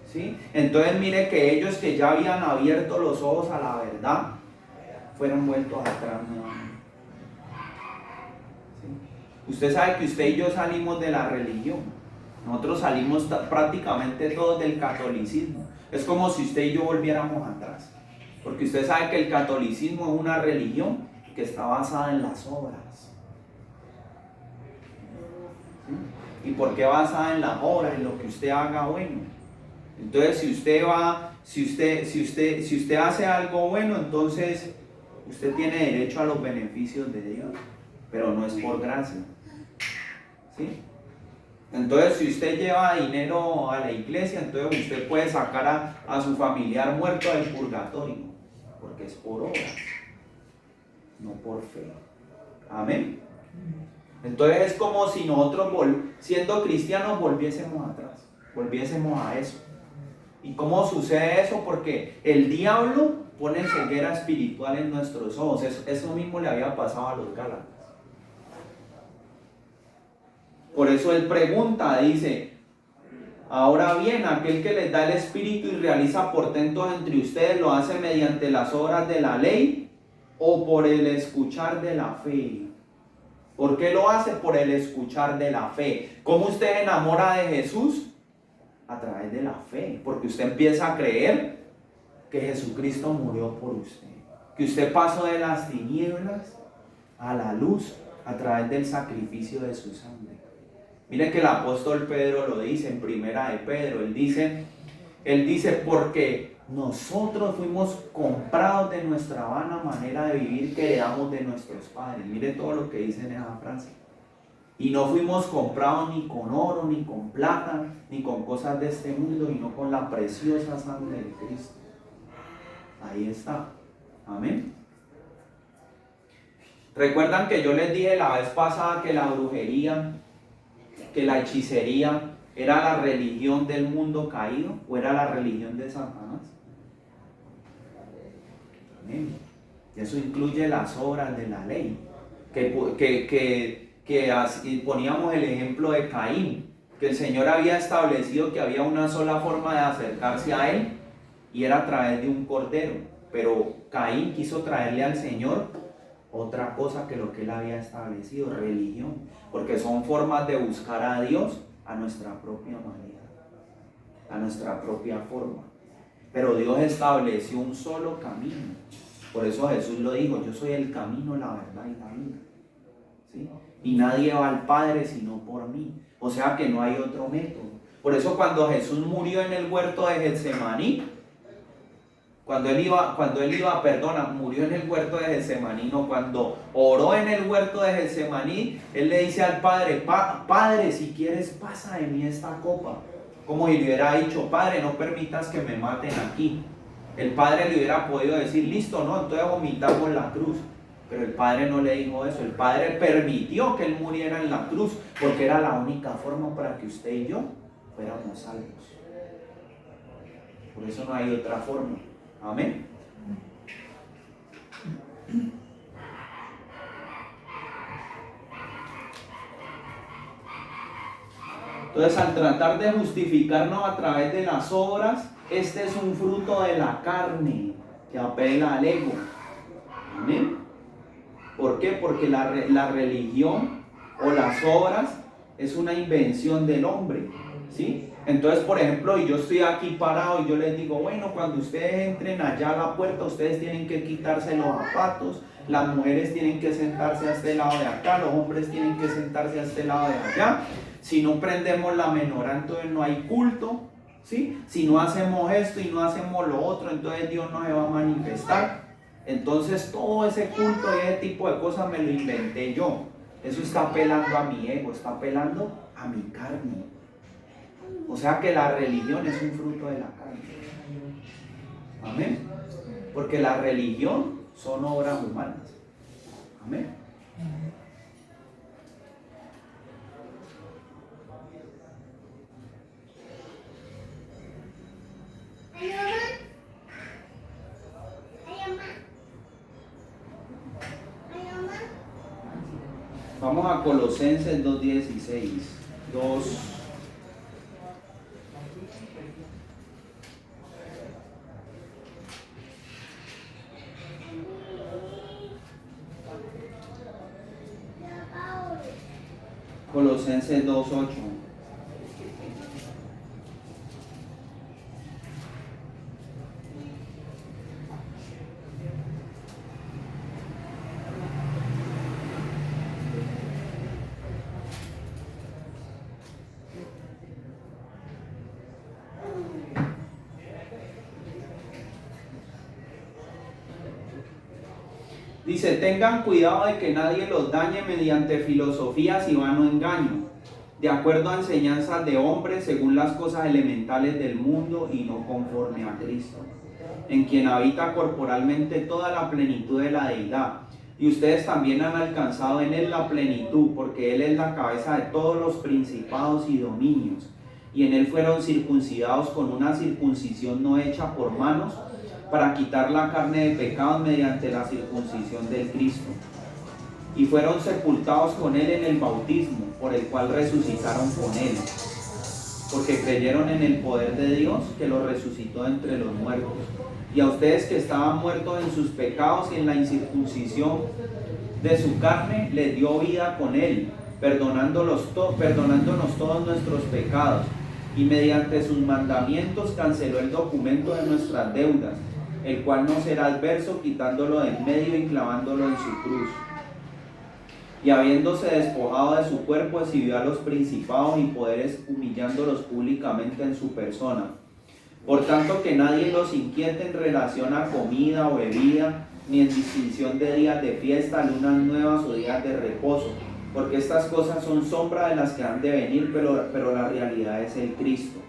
¿Sí? Entonces mire que ellos, que ya habían abierto los ojos a la verdad, fueron vueltos atrás nuevamente. ¿Sí? Usted sabe que usted y yo salimos de la religión. Nosotros salimos prácticamente todos del catolicismo. Es como si usted y yo volviéramos atrás. Porque usted sabe que el catolicismo es una religión que está basada en las obras. ¿Sí? ¿Y por qué basada en las obras? En lo que usted haga bueno. Entonces, si usted hace algo bueno, entonces usted tiene derecho a los beneficios de Dios, pero no es por gracia. ¿Sí? Entonces, si usted lleva dinero a la iglesia, entonces usted puede sacar a su familiar muerto del purgatorio, porque es por obras, no por fe. Amén. Entonces es como si nosotros, siendo cristianos, volviésemos atrás, volviésemos a eso. ¿Y cómo sucede eso? Porque el diablo pone ceguera espiritual en nuestros ojos. Eso mismo le había pasado a los Gálatas. Por eso él pregunta, dice: ahora bien, aquel que les da el Espíritu y realiza portentos entre ustedes, ¿lo hace mediante las obras de la ley o por el escuchar de la fe? ¿Por qué lo hace? Por el escuchar de la fe. ¿Cómo usted enamora de Jesús? A través de la fe, porque usted empieza a creer que Jesucristo murió por usted, que usted pasó de las tinieblas a la luz a través del sacrificio de su sangre. Miren que el apóstol Pedro lo dice en Primera de Pedro. Él dice: porque nosotros fuimos comprados de nuestra vana manera de vivir que heredamos de nuestros padres. Miren todo lo que dice en esa frase. Y no fuimos comprados ni con oro, ni con plata, ni con cosas de este mundo, sino con la preciosa sangre de Cristo. Ahí está. Amén. ¿Recuerdan que yo les dije la vez pasada que la brujería, que la hechicería era la religión del mundo caído o era la religión de Satanás? Amén. Eso incluye las obras de la ley. Que poníamos el ejemplo de Caín, que el Señor había establecido que había una sola forma de acercarse a Él y era a través de un cordero, pero Caín quiso traerle al Señor otra cosa que lo que Él había establecido, religión, porque son formas de buscar a Dios a nuestra propia manera, a nuestra propia forma, pero Dios estableció un solo camino. Por eso Jesús lo dijo: yo soy el camino, la verdad y la vida, ¿sí? Y nadie va al Padre sino por mí. O sea que no hay otro método. Por eso cuando Jesús murió en el huerto de Getsemaní, murió en el huerto de Getsemaní, no, cuando oró en el huerto de Getsemaní, Él le dice al Padre: Padre, si quieres, pasa de mí esta copa. Como si le hubiera dicho: Padre, no permitas que me maten aquí. El Padre le hubiera podido decir: listo, no, entonces vomitamos la cruz. Pero el Padre no le dijo eso. El Padre permitió que Él muriera en la cruz, porque era la única forma para que usted y yo fuéramos salvos. Por eso no hay otra forma. Amén. Entonces, al tratar de justificarnos a través de las obras, este es un fruto de la carne que apela al ego. Amén. ¿Por qué? Porque la religión o las obras es una invención del hombre, ¿sí? Entonces, por ejemplo, y yo estoy aquí parado y yo les digo: bueno, cuando ustedes entren allá a la puerta, ustedes tienen que quitarse los zapatos, las mujeres tienen que sentarse a este lado de acá, los hombres tienen que sentarse a este lado de allá. Si no prendemos la menorá, entonces no hay culto, ¿sí? Si no hacemos esto y no hacemos lo otro, entonces Dios no se va a manifestar. Entonces todo ese culto y ese tipo de cosas me lo inventé yo. Eso está apelando a mi ego, está apelando a mi carne. O sea que la religión es un fruto de la carne. Amén. Porque la religión son obras humanas. Amén. Vamos a Colosenses 2:16. 2. Colosenses 2:8. Dice: tengan cuidado de que nadie los dañe mediante filosofías y vano engaño, de acuerdo a enseñanzas de hombres según las cosas elementales del mundo y no conforme a Cristo, en quien habita corporalmente toda la plenitud de la deidad. Y ustedes también han alcanzado en Él la plenitud, porque Él es la cabeza de todos los principados y dominios. Y en Él fueron circuncidados con una circuncisión no hecha por manos, para quitar la carne de pecados mediante la circuncisión del Cristo. Y fueron sepultados con Él en el bautismo, por el cual resucitaron con Él, porque creyeron en el poder de Dios que los resucitó entre los muertos. Y a ustedes que estaban muertos en sus pecados y en la incircuncisión de su carne, les dio vida con Él, perdonándonos todos nuestros pecados. Y mediante sus mandamientos canceló el documento de nuestras deudas, el cual nos era adverso, quitándolo de en medio y clavándolo en su cruz. Y habiéndose despojado de su cuerpo, exhibió a los principados y poderes, humillándolos públicamente en su persona. Por tanto, que nadie los inquiete en relación a comida o bebida, ni en distinción de días de fiesta, lunas nuevas o días de reposo, porque estas cosas son sombra de las que han de venir, pero la realidad es el Cristo.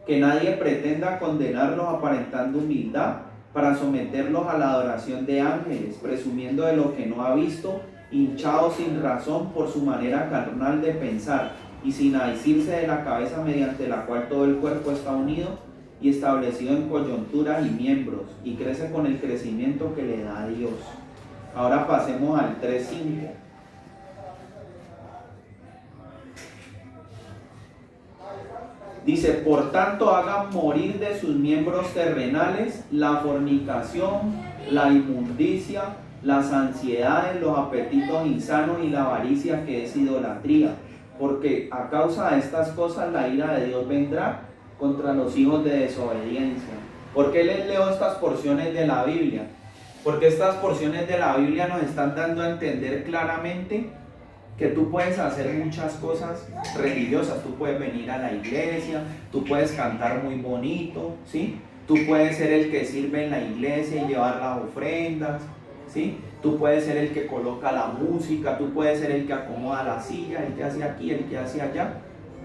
Que nadie pretenda condenarlos aparentando humildad, para someterlos a la adoración de ángeles, presumiendo de lo que no ha visto, hinchados sin razón por su manera carnal de pensar, y sin asirse de la cabeza mediante la cual todo el cuerpo está unido y establecido en coyunturas y miembros, y crece con el crecimiento que le da a Dios. Ahora pasemos al 3:5. Dice, por tanto hagan morir de sus miembros terrenales la fornicación, la inmundicia, las ansiedades, los apetitos insanos y la avaricia, que es idolatría, porque a causa de estas cosas la ira de Dios vendrá contra los hijos de desobediencia. ¿Por qué les leo estas porciones de la Biblia? Porque estas porciones de la Biblia nos están dando a entender claramente que tú puedes hacer muchas cosas religiosas. Tú puedes venir a la iglesia, tú puedes cantar muy bonito, ¿sí? Tú puedes ser el que sirve en la iglesia y llevar las ofrendas, ¿sí? Tú puedes ser el que coloca la música, tú puedes ser el que acomoda la silla, el que hace aquí, el que hace allá.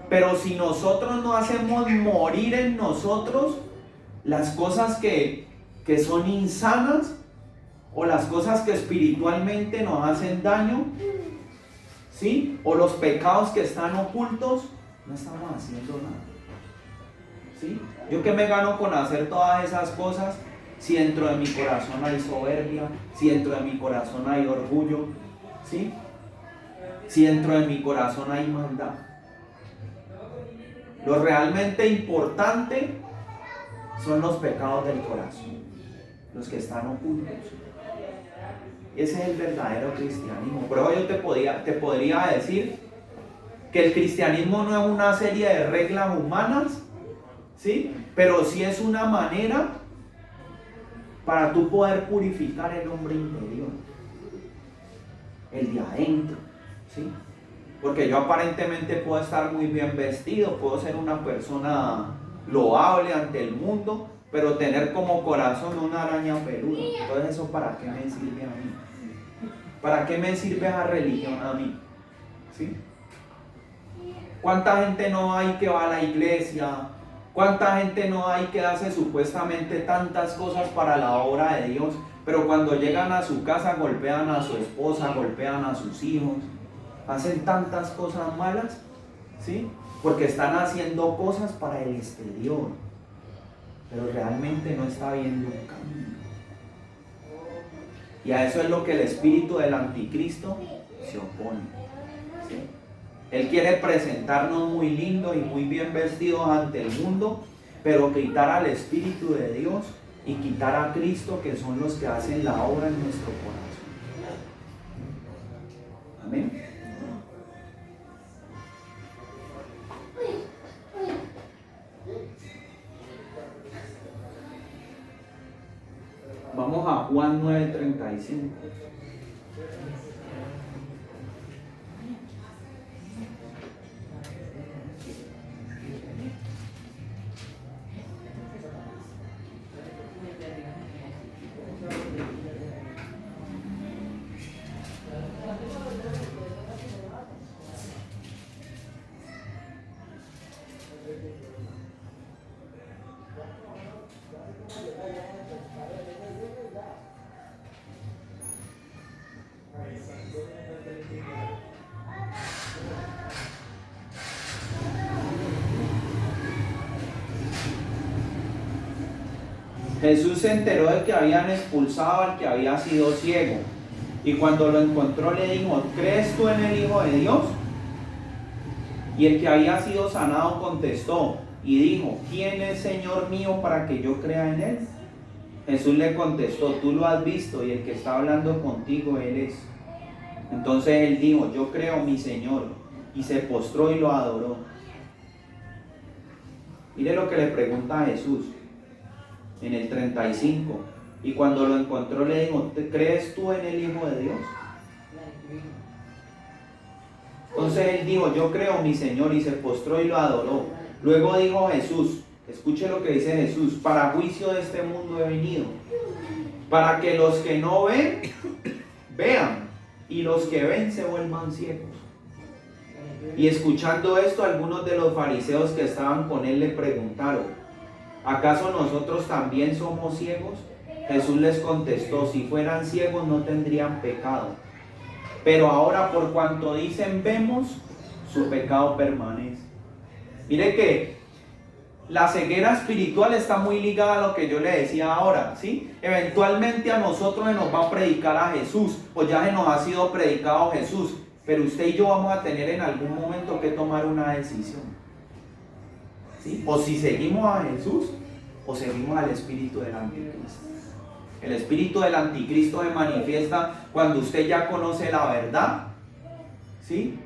Pero si nosotros no hacemos morir en nosotros las cosas que son insanas, o las cosas que espiritualmente nos hacen daño, ¿sí? O los pecados que están ocultos, no estamos haciendo nada, ¿sí? Yo qué me gano con hacer todas esas cosas si dentro de mi corazón hay soberbia, si dentro de mi corazón hay orgullo, ¿sí? Si dentro de mi corazón hay maldad. Lo realmente importante son los pecados del corazón, los que están ocultos. Ese es el verdadero cristianismo. Por eso yo te podría decir que el cristianismo no es una serie de reglas humanas, ¿sí? Pero sí es una manera para tú poder purificar el hombre interior, el de adentro, ¿sí? Porque yo aparentemente puedo estar muy bien vestido, puedo ser una persona loable ante el mundo, pero tener como corazón una araña peluda. Entonces, ¿eso para qué me sirve a mí? ¿Para qué me sirve esa religión a mí? ¿Sí? ¿Cuánta gente no hay que va a la iglesia? ¿Cuánta gente no hay que hace supuestamente tantas cosas para la obra de Dios? Pero cuando llegan a su casa golpean a su esposa, golpean a sus hijos, hacen tantas cosas malas, ¿sí? Porque están haciendo cosas para el exterior, pero realmente no está viendo un camino. Y a eso es lo que el espíritu del anticristo se opone, ¿sí? Él quiere presentarnos muy lindos y muy bien vestidos ante el mundo, pero quitar al Espíritu de Dios y quitar a Cristo, que son los que hacen la obra en nuestro corazón. Amén. Vamos a Juan 9:35. Jesús se enteró de que habían expulsado al que había sido ciego, y cuando lo encontró le dijo: ¿crees tú en el Hijo de Dios? Y el que había sido sanado contestó y dijo: ¿quién es Señor mío para que yo crea en él? Jesús le contestó: tú lo has visto y el que está hablando contigo él es. Entonces él dijo: yo creo, mi Señor, y se postró y lo adoró. Mire lo que le pregunta a Jesús en el 35. Y cuando lo encontró le dijo: ¿crees tú en el Hijo de Dios? Entonces él dijo: yo creo, mi Señor, y se postró y lo adoró. Luego dijo Jesús, escuche lo que dice Jesús: para juicio de este mundo he venido, para que los que no ven, vean, y los que ven se vuelvan ciegos. Y escuchando esto, algunos de los fariseos que estaban con él le preguntaron: ¿acaso nosotros también somos ciegos? Jesús les contestó, si fueran ciegos no tendrían pecado. Pero ahora por cuanto dicen vemos, su pecado permanece. Mire que la ceguera espiritual está muy ligada a lo que yo le decía ahora, ¿sí? Eventualmente a nosotros se nos va a predicar a Jesús, o ya se nos ha sido predicado Jesús, pero usted y yo vamos a tener en algún momento que tomar una decisión, ¿sí? O si seguimos a Jesús, o seguimos al espíritu del anticristo. El espíritu del anticristo se manifiesta cuando usted ya conoce la verdad, ¿sí?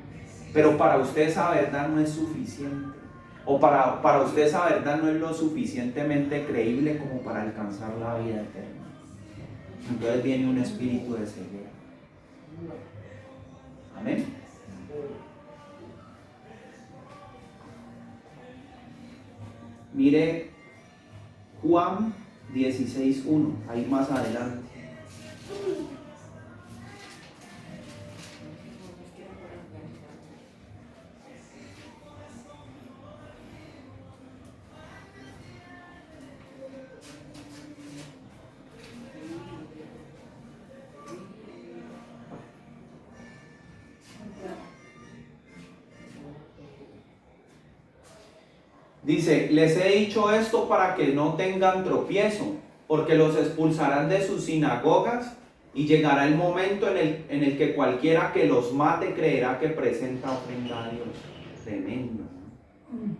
Pero para usted esa verdad no es suficiente. O para usted esa verdad no es lo suficientemente creíble como para alcanzar la vida eterna. Entonces viene un espíritu de ceguera. Amén. Mire Juan 16:1, ahí más adelante. Dice, les he dicho esto para que no tengan tropiezo, porque los expulsarán de sus sinagogas y llegará el momento en el que cualquiera que los mate creerá que presenta ofrenda a Dios. Tremendo, ¿no?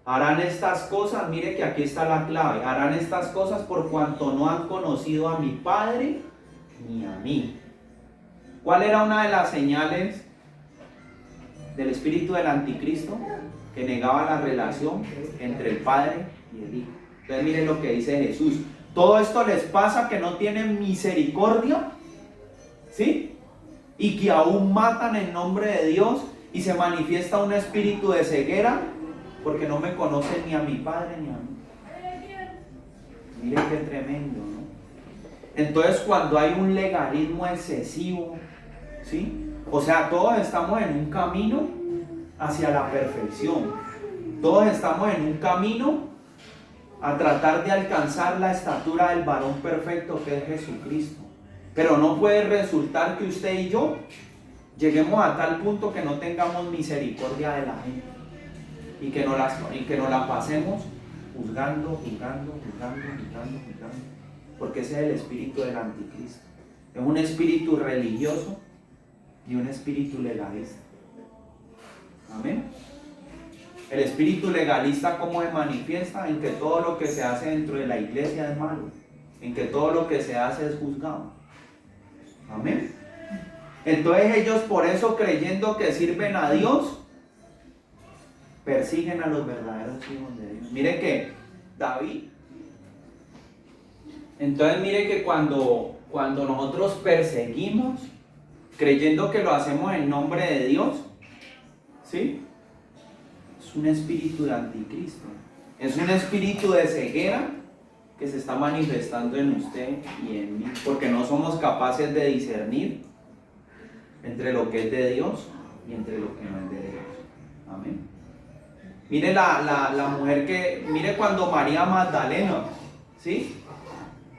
Harán estas cosas, mire que aquí está la clave, harán estas cosas por cuanto no han conocido a mi Padre ni a mí. ¿Cuál era una de las señales del espíritu del anticristo? Que negaba la relación entre el Padre y el Hijo. Entonces miren lo que dice Jesús. Todo esto les pasa que no tienen misericordia, ¿sí? Y que aún matan en nombre de Dios y se manifiesta un espíritu de ceguera porque no me conocen ni a mi Padre ni a mí. Miren qué tremendo, ¿no? Entonces cuando hay un legalismo excesivo, ¿sí? O sea, todos estamos en un camino hacia la perfección. Todos estamos en un camino a tratar de alcanzar la estatura del varón perfecto que es Jesucristo. Pero no puede resultar que usted y yo lleguemos a tal punto que no tengamos misericordia de la gente y que no la pasemos juzgando, porque ese es el espíritu del anticristo. Es un espíritu religioso y un espíritu legalista. Amén. El espíritu legalista, ¿cómo se manifiesta? En que todo lo que se hace dentro de la iglesia es malo, en que todo lo que se hace es juzgado. Amén. Entonces ellos, por eso, creyendo que sirven a Dios, persiguen a los verdaderos hijos de Dios. Mire que David, entonces mire que cuando nosotros perseguimos, creyendo que lo hacemos en nombre de Dios, ¿sí? Es un espíritu de anticristo. Es un espíritu de ceguera que se está manifestando en usted y en mí, porque no somos capaces de discernir entre lo que es de Dios y entre lo que no es de Dios. Amén. Mire la mujer mire cuando María Magdalena, ¿sí?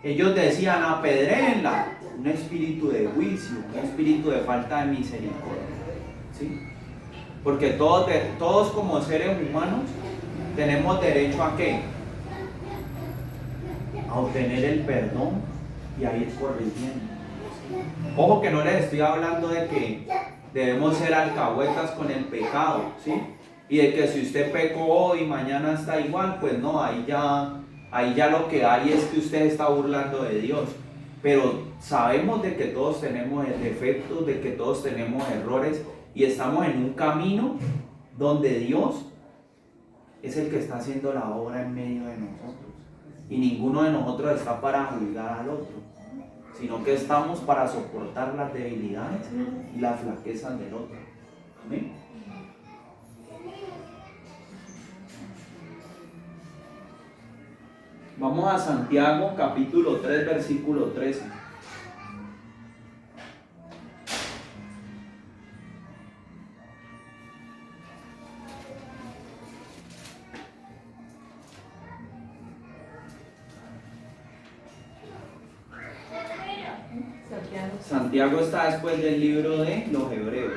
Ellos decían, apedréenla. Un espíritu de juicio, un espíritu de falta de misericordia, ¿sí? Porque todos como seres humanos tenemos derecho ¿a qué? A obtener el perdón y a ir corrigiendo. Ojo que no les estoy hablando de que debemos ser alcahuetas con el pecado, ¿sí? Y de que si usted pecó hoy y mañana está igual, pues no, ahí ya lo que hay es que usted está burlando de Dios. Pero sabemos de que todos tenemos defectos, de que todos tenemos errores y estamos en un camino donde Dios es el que está haciendo la obra en medio de nosotros. Y ninguno de nosotros está para juzgar al otro, sino que estamos para soportar las debilidades y las flaquezas del otro. Amén. Vamos a Santiago capítulo 3 versículo 13. Santiago está después del libro de los Hebreos.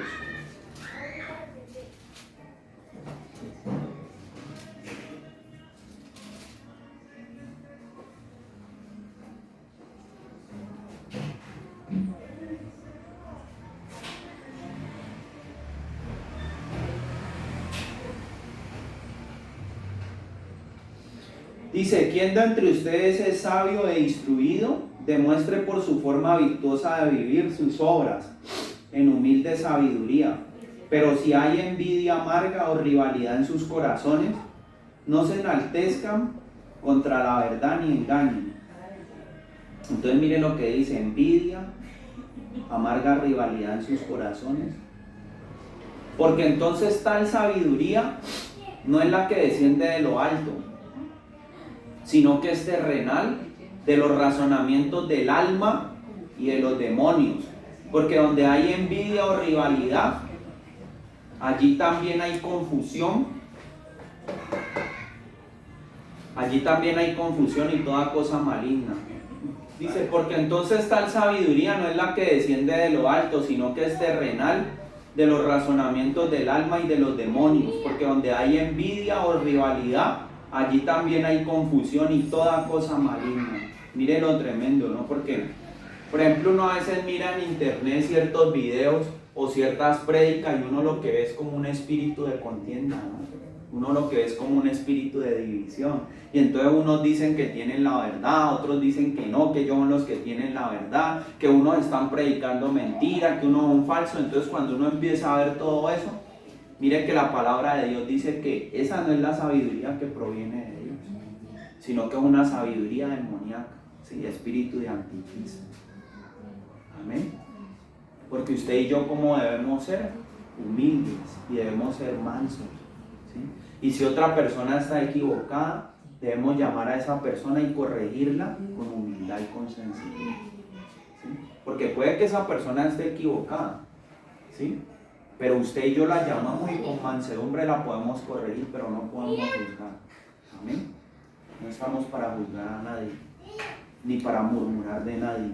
Dice, ¿quién de entre ustedes es sabio e instruido? Demuestre por su forma virtuosa de vivir sus obras en humilde sabiduría. Pero si hay envidia amarga o rivalidad en sus corazones, no se enaltezcan contra la verdad ni engañen. Entonces mire lo que dice, envidia, amarga rivalidad en sus corazones. Porque entonces tal sabiduría no es la que desciende de lo alto, sino que es terrenal, de los razonamientos del alma y de los demonios. Porque donde hay envidia o rivalidad, allí también hay confusión. Allí también hay confusión y toda cosa maligna. Dice, porque entonces tal sabiduría no es la que desciende de lo alto, sino que es terrenal, de los razonamientos del alma y de los demonios. Porque donde hay envidia o rivalidad, allí también hay confusión y toda cosa maligna. Mire lo tremendo, ¿no? Porque, por ejemplo, uno a veces mira en internet ciertos videos o ciertas prédicas y uno lo que ve es como un espíritu de contienda, ¿no? Uno lo que ve es como un espíritu de división. Y entonces unos dicen que tienen la verdad, otros dicen que no, que ellos son los que tienen la verdad, que unos están predicando mentira, que uno es un falso. Entonces cuando uno empieza a ver todo eso, mire que la palabra de Dios dice que esa no es la sabiduría que proviene de Dios, sino que es una sabiduría demoníaca, ¿sí? Espíritu de anticristo. Amén. Porque usted y yo, ¿cómo debemos ser? Humildes y debemos ser mansos, ¿sí? Y si otra persona está equivocada, debemos llamar a esa persona y corregirla con humildad y con sencillez, ¿sí? Porque puede que esa persona esté equivocada, ¿sí? Pero usted y yo la llamamos y con mansedumbre la podemos corregir, pero no podemos juzgar. Amén. No estamos para juzgar a nadie, ni para murmurar de nadie.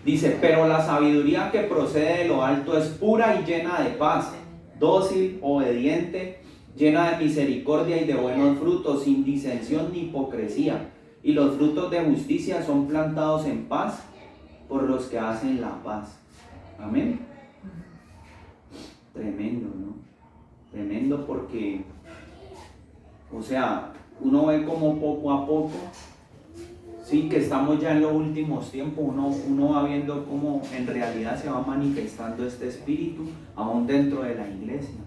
Dice, pero la sabiduría que procede de lo alto es pura y llena de paz, dócil, obediente, llena de misericordia y de buenos frutos, sin disensión ni hipocresía. Y los frutos de justicia son plantados en paz por los que hacen la paz. Amén. Tremendo, ¿no? Tremendo porque, o sea, uno ve como poco a poco, sí, que estamos ya en los últimos tiempos, uno va viendo cómo en realidad se va manifestando este espíritu aún dentro de la iglesia.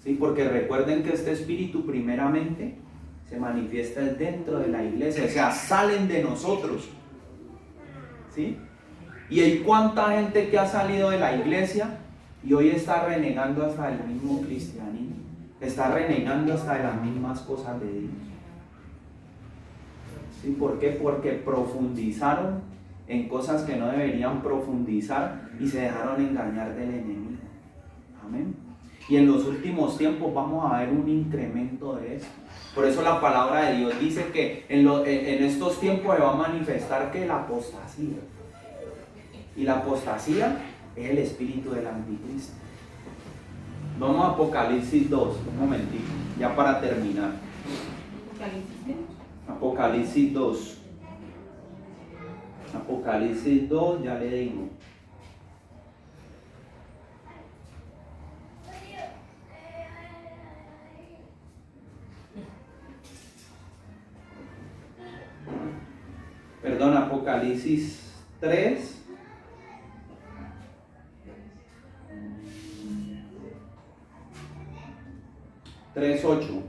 Sí, porque recuerden que este espíritu primeramente se manifiesta dentro de la iglesia, o sea, salen de nosotros. ¿Sí? Y hay cuánta gente que ha salido de la iglesia y hoy está renegando hasta del mismo cristianismo, está renegando hasta de las mismas cosas de Dios. ¿Sí? ¿Por qué? Porque profundizaron en cosas que no deberían profundizar y se dejaron engañar del enemigo. Amén. Y en los últimos tiempos vamos a ver un incremento de eso. Por eso la palabra de Dios dice que en estos tiempos se va a manifestar que la apostasía. Y la apostasía es el espíritu del anticristo. Vamos a Apocalipsis 2, un momentito, ya para terminar. Apocalipsis 2. Apocalipsis 2, ya le digo. Perdón, Apocalipsis 3. Tres, 8.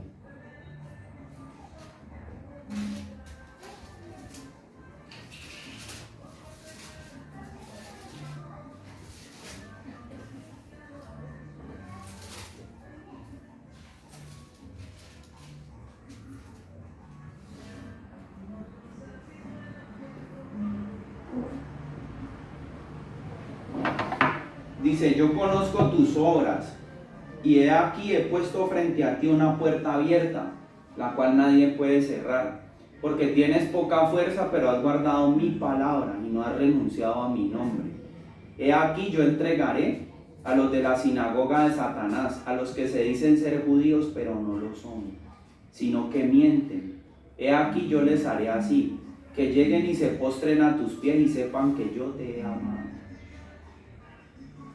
Dice, yo conozco tus obras, y he aquí he puesto frente a ti una puerta abierta, la cual nadie puede cerrar. porque tienes poca fuerza, pero has guardado mi palabra y no has renunciado a mi nombre. He aquí yo entregaré a los de la sinagoga de Satanás, a los que se dicen ser judíos, pero no lo son, sino que mienten. He aquí yo les haré así, que lleguen y se postren a tus pies y sepan que yo te he amado.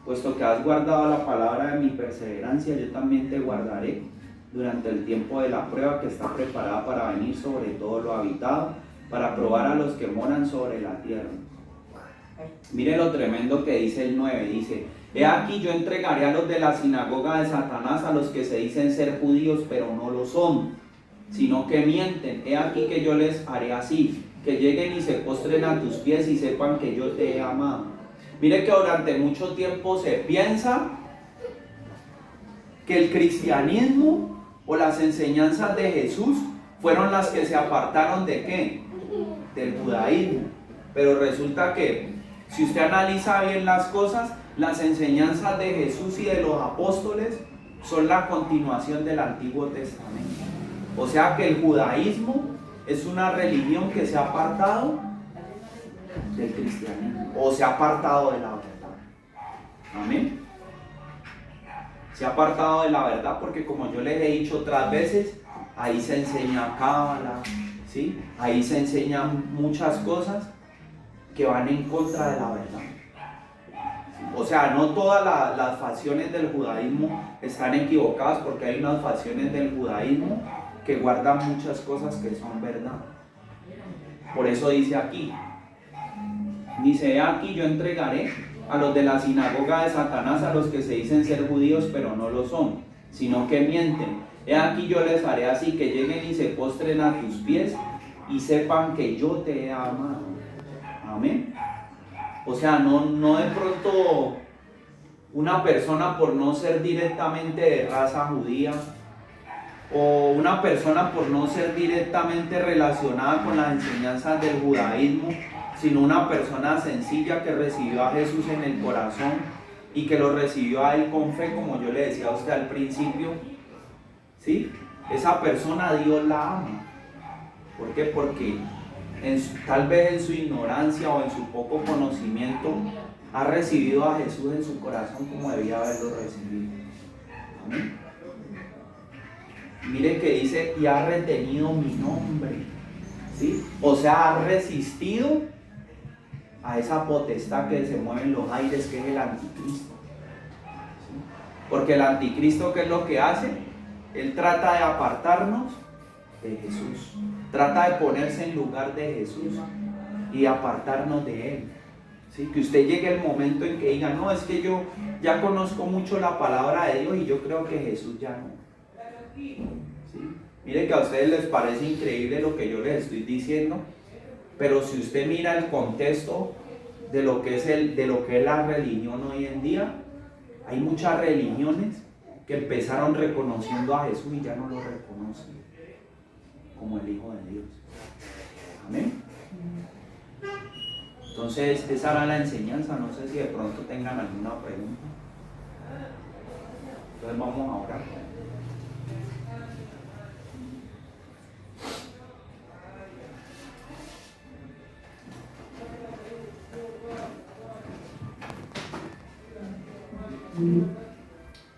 Puesto que has guardado la palabra de mi perseverancia, yo también te guardaré durante el tiempo de la prueba que está preparada para venir sobre todo lo habitado, para probar a los que moran sobre la tierra. Mire lo tremendo que dice el 9, dice: he aquí yo entregaré a los de la sinagoga de Satanás, a los que se dicen ser judíos, pero no lo son, sino que mienten. He aquí que yo les haré así, que lleguen y se postren a tus pies y sepan que yo te he amado. Mire que durante mucho tiempo se piensa que el cristianismo o las enseñanzas de Jesús fueron las que se apartaron ¿de qué? Del judaísmo. Pero resulta que si usted analiza bien las cosas, las enseñanzas de Jesús y de los apóstoles son la continuación del Antiguo Testamento. O sea que el judaísmo es una religión que se ha apartado del cristianismo o se ha apartado de la verdad. Amén. Se ha apartado de la verdad porque, como yo les he dicho otras veces, ahí se enseña cábala, ¿sí? Ahí se enseñan muchas cosas que van en contra de la verdad. O sea, no todas las facciones del judaísmo están equivocadas, porque hay unas facciones del judaísmo que guardan muchas cosas que son verdad. Por eso dice aquí, dice: aquí yo entregaré a los de la sinagoga de Satanás, a los que se dicen ser judíos pero no lo son, sino que mienten. He aquí yo les haré así, que lleguen y se postren a tus pies y sepan que yo te he amado. Amén. O sea, no de pronto una persona por no ser directamente de raza judía, o una persona por no ser directamente relacionada con las enseñanzas del judaísmo, sino una persona sencilla que recibió a Jesús en el corazón y que lo recibió a él con fe, como yo le decía a usted al principio, ¿sí? Esa persona Dios la ama. ¿Por qué? Porque tal vez en su ignorancia o en su poco conocimiento ha recibido a Jesús en su corazón como debía haberlo recibido. Amén. Mire que dice: y ha retenido mi nombre, ¿sí? O sea, ha resistido a esa potestad que se mueve en los aires, que es el anticristo, ¿sí? Porque el anticristo, ¿qué es lo que hace? Él trata de apartarnos de Jesús, trata de ponerse en lugar de Jesús y apartarnos de Él, ¿sí? Que usted llegue el momento en que diga: no, es que yo ya conozco mucho la palabra de Dios y yo creo que Jesús ya no. ¿Sí? Mire que a ustedes les parece increíble lo que yo les estoy diciendo, pero si usted mira el contexto de lo que es la religión hoy en día, hay muchas religiones que empezaron reconociendo a Jesús y ya no lo reconocen como el Hijo de Dios. Amén. Entonces, esa era la enseñanza. No sé si de pronto tengan alguna pregunta. Entonces vamos a orar.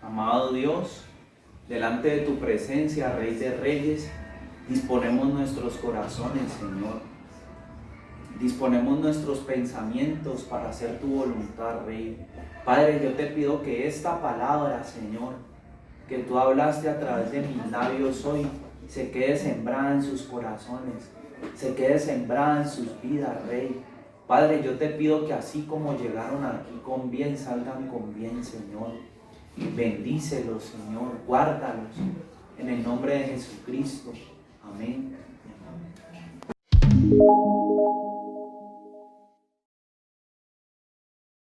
Amado Dios, delante de tu presencia, Rey de Reyes, disponemos nuestros corazones, Señor. Disponemos nuestros pensamientos para hacer tu voluntad, Rey. Padre, yo te pido que esta palabra, Señor, que tú hablaste a través de mis labios hoy, se quede sembrada en sus corazones, se quede sembrada en sus vidas, Rey. Padre, yo te pido que así como llegaron aquí con bien, salgan con bien, Señor. Bendícelos, Señor, guárdalos, en el nombre de Jesucristo. Amén.